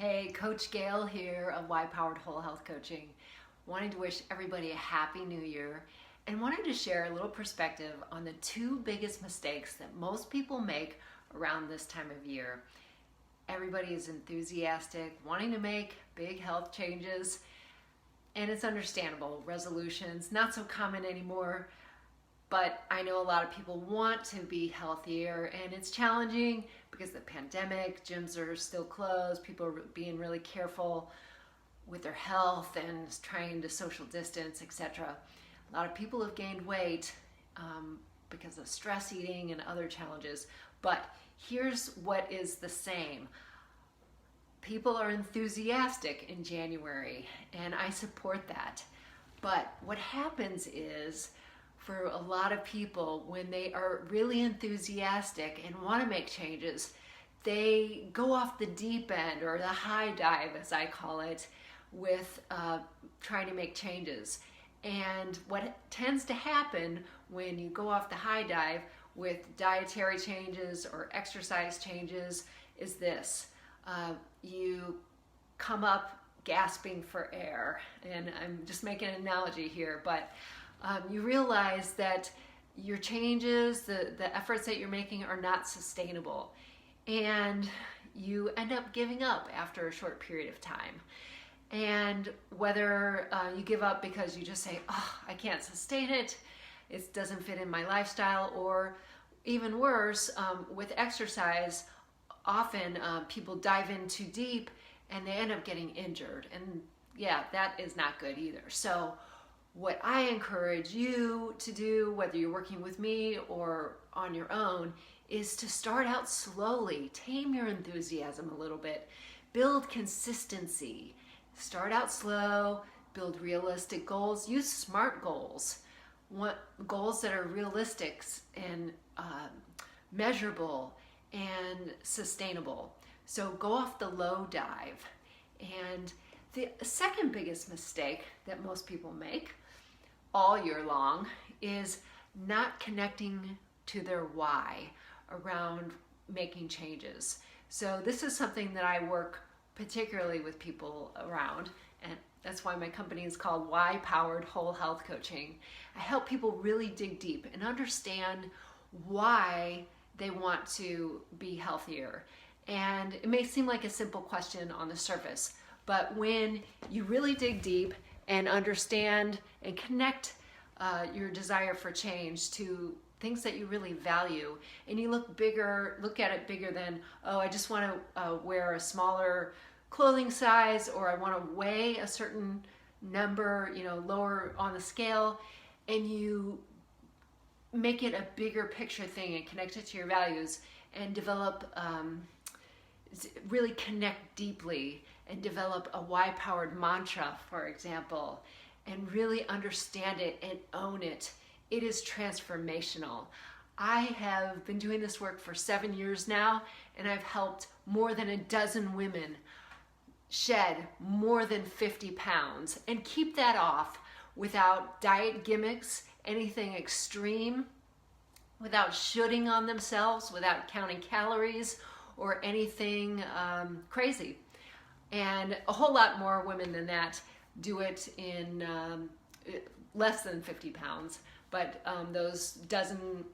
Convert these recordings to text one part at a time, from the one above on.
Hey, Coach Gail here of Y-Powered Whole Health Coaching. Wanting to wish everybody a happy new year and wanted to share a little perspective on the two biggest mistakes that most people make around this time of year. Everybody is enthusiastic, wanting to make big health changes, and it's understandable. Resolutions, not so common anymore, but I know a lot of people want to be healthier, and it's challenging because of the pandemic, gyms are still closed, people are being really careful with their health and trying to social distance, etc. A lot of people have gained weight because of stress eating and other challenges, but here's what is the same. People are enthusiastic in January, and I support that. But what happens is, for a lot of people, when they are really enthusiastic and want to make changes, they go off the deep end, or the high dive as I call it, with trying to make changes. And what tends to happen when you go off the high dive with dietary changes or exercise changes is this. You come up gasping for air, and I'm just making an analogy here, but you realize that your changes, the efforts that you're making are not sustainable, and you end up giving up after a short period of time. And whether you give up because you just say, oh, I can't sustain it, it doesn't fit in my lifestyle, or even worse, with exercise, often people dive in too deep and they end up getting injured. And yeah, that is not good either. So what I encourage you to do, whether you're working with me or on your own, is to start out slowly, tame your enthusiasm a little bit, build consistency, start out slow, build realistic goals, use SMART goals, goals that are realistic and measurable and sustainable. So go off the low dive. And the second biggest mistake that most people make all year long is not connecting to their why around making changes. So this is something that I work particularly with people around, and that's why my company is called Y-Powered Whole Health Coaching. I help people really dig deep and understand why they want to be healthier. And it may seem like a simple question on the surface, but when you really dig deep and understand and connect your desire for change to things that you really value, and you look at it bigger than, oh, I just want to wear a smaller clothing size, or I want to weigh a certain number, lower on the scale, and you make it a bigger picture thing and connect it to your values and develop, really connect deeply and develop a Y-powered mantra, for example, and really understand it and own it. It is transformational. I have been doing this work for 7 years now, and I've helped more than a dozen women shed more than 50 pounds and keep that off without diet gimmicks, anything extreme, without shooting on themselves, without counting calories or anything crazy. And a whole lot more women than that do it in less than 50 pounds. But those dozen,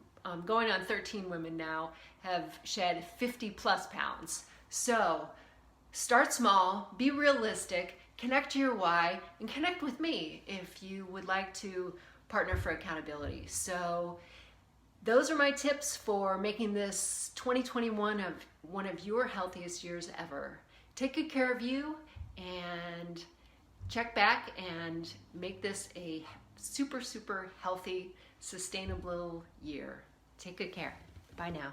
going on 13 women now, have shed 50 plus pounds. So start small, be realistic, connect to your why, and connect with me if you would like to partner for accountability. So those are my tips for making this 2021 one of your healthiest years ever. Take good care of you and check back and make this a super, super healthy, sustainable year. Take good care. Bye now.